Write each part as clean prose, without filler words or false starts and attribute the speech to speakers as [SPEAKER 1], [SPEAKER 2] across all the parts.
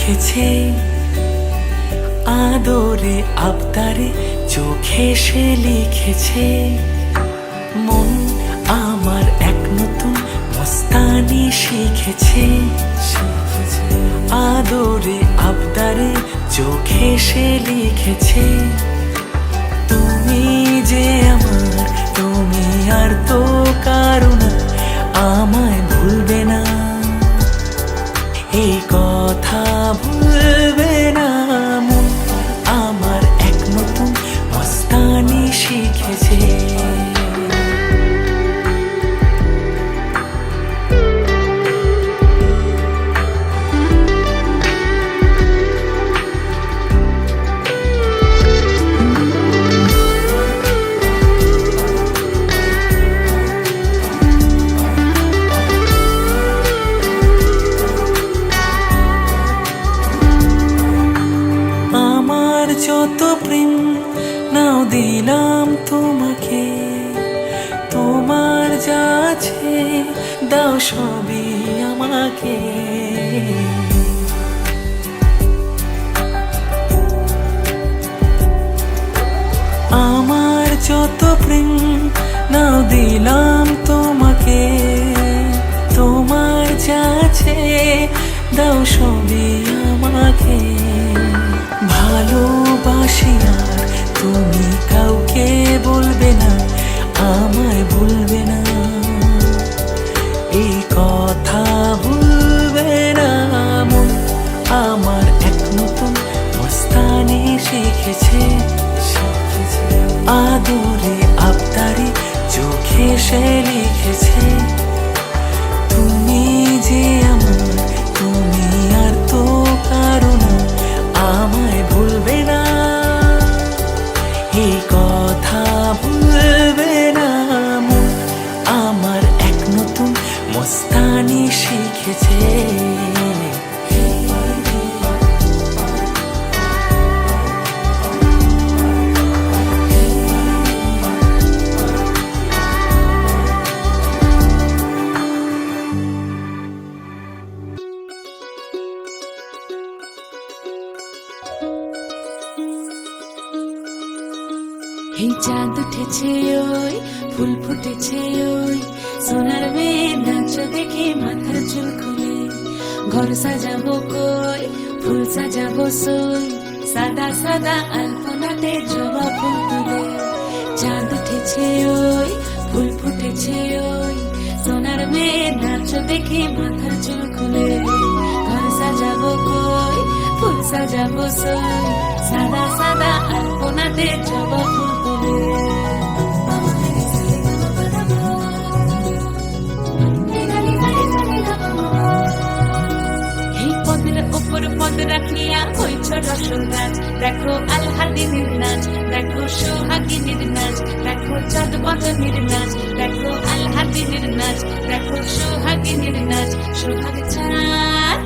[SPEAKER 1] লিখেছে, আদরে আবদারে চোখে সে লিখেছে। মন আমার এক নতুন মস্তানি শিখেছে, আদরে আবদারে চোখে সে লিখেছে। তুমি যে আমার, তুমি আর তো কারো না, আমায় ভুলবে না, এই কথা ভুলবে না। মন আমার এক নতুন মস্তানি শিখেছে। যত প্রেম নাও দিলাম তোমাকে, তোমার যা আছে দাও সবই আমাকে। আমার যত প্রেম নাও দিলাম তোমাকে, তোমার যা আছে দাও সবই আমাকে। ভালোবাসি আর তুমি কাউকে বলবে না, আমায় ভুলবে না, এই কথা ভুলবে না। মন আমার এক নতুন মস্তানি শিখেছে, আদরে আবদারে চোখে সে লিখেছে। তুমি যে আমার, তুমি আর তো কারো না, আমায় ভুলবে না, এই কথা ভুলবে না। মন আমার এক নতুন মস্তানি শিখেছে।
[SPEAKER 2] এই চাঁদ উঠেছে ওই, ফুল ফুটেছে ওই, সোনার মেয়ে নাচ দেখে মাথার চুল খুলে। ঘর সাজাবো কই, ফুল সাজাবো সই, সাদা সাদা আলপনাতে জবা ফুল তুলে। চাঁদ উঠেছে ওই, ফুল ফুটেছে ওই, সোনার মেয়ে নাচ দেখে মাথার চুল খুলে। ঘর সাজাবো কই, ফুল সাজাবো সই, সাদা সাদা আলপনাতে জবা ফুল তুলে। এই পদের ওপর পদ রাখিয়া হইছ রসুন গাছ, দেখো আলহাদিনীর নাচ, দেখো সোহাগিনীর নাচ, দেখো চাঁদ বদনীর নাচ, দেখো আলহাদিনীর নাচ, দেখো সোহাগিনীর নাচ। সোহাগ চাঁদ,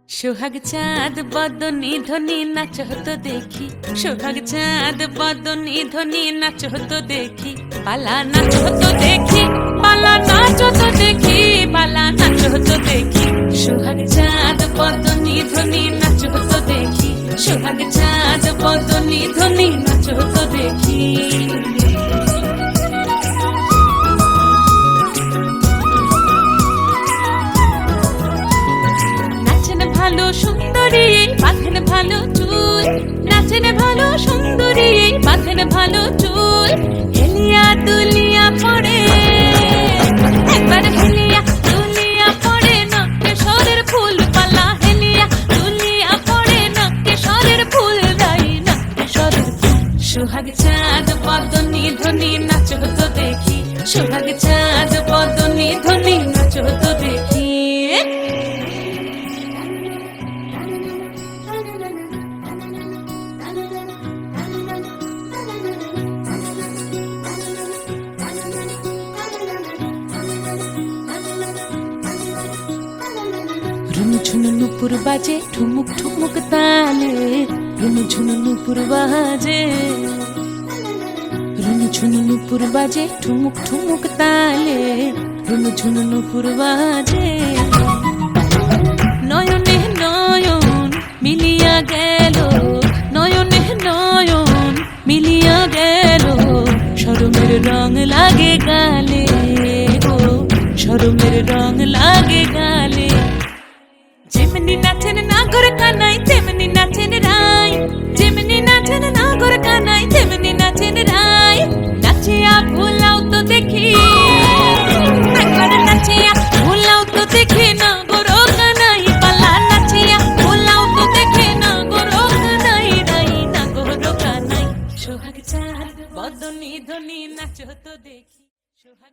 [SPEAKER 2] সোহাগ চাঁদ বদনী ধ্বনি নাচ হতো দেখি, সোহাগ চাঁদ বদনী ধ্বনি নাচ হতো দেখি। পালা নাচ হতো দেখি, পালা নাচ হতো দেখি, পালা নাচ হতো দেখি। সোহাগ চাঁদ বদনী ধ্বনি নাচ হতো দেখি, সোহাগ চাঁদ বদনী ধ্বনি নাচ হতো দেখি। ভালো সুন্দরী বাঁধেন ভালো চুল, নাচেন ভালো সুন্দরী বাঁধেন ভালো চুল। হেলিয়া দুলিয়া পড়ে, একবার হেলিয়া দুলিয়া পড়ে, নকেশ্বরের ফুল পালা। হেলিয়া দুলিয়া পড়ে, নকেশ্বরের ফুল দাই, নকেশ্বরের ফুল। সোহাগ চাঁদ বদনী ধ্বনি নাচ হতো দেখি, সোহাগ চাঁদ বদনী ধ্বনি নাচ হতো দেখি। ঝুনু নুপুর বাজে ঠুমুক ঠুমুক তালে, রুনু ঝুনু নুপুর বাজে, রুনু ঝুনু নুপুর বাজে ঠুমুক ঠুমুক তালে, রুনু ঝুনু নুপুর বাজে। নয়ন লাগে গালে গো, শরমের রং লাগে গালে। যেমনি নাচেন নাগর কানাই তেমনি নাচেন রাই, যেমনি নাচেন নাগর কানাই তেমনি নাচেন রাই। নাচিয়া ভোলাও তো দেখি, একবার নাচিয়া ভোলাও তো দেখি নাগর কানাই পালা। নাচিয়া ভোলাও তো দেখি নাগর কানাই রাই, নাগর কানাই। সোহাগ চাঁদ বদনি ধনি নাচো তো দেখি সোহাগ।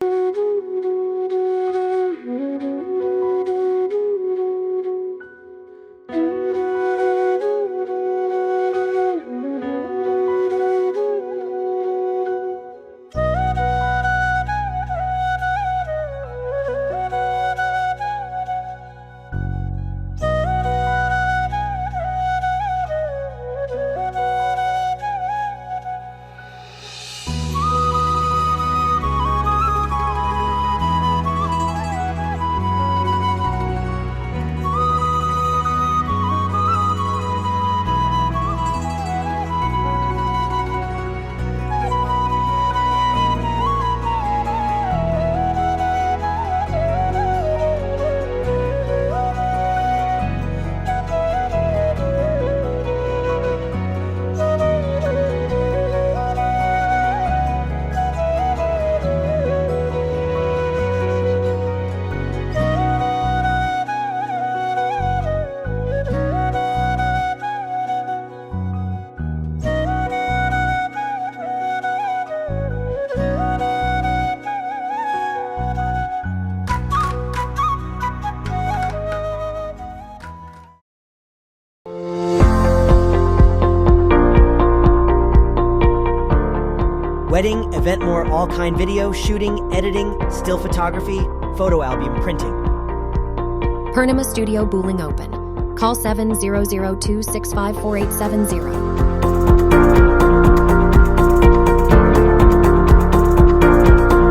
[SPEAKER 3] Wedding, event more, all-kind video, shooting, editing, still photography, photo album, printing.
[SPEAKER 4] Purnima Studio Booling Open. Call 7002654870.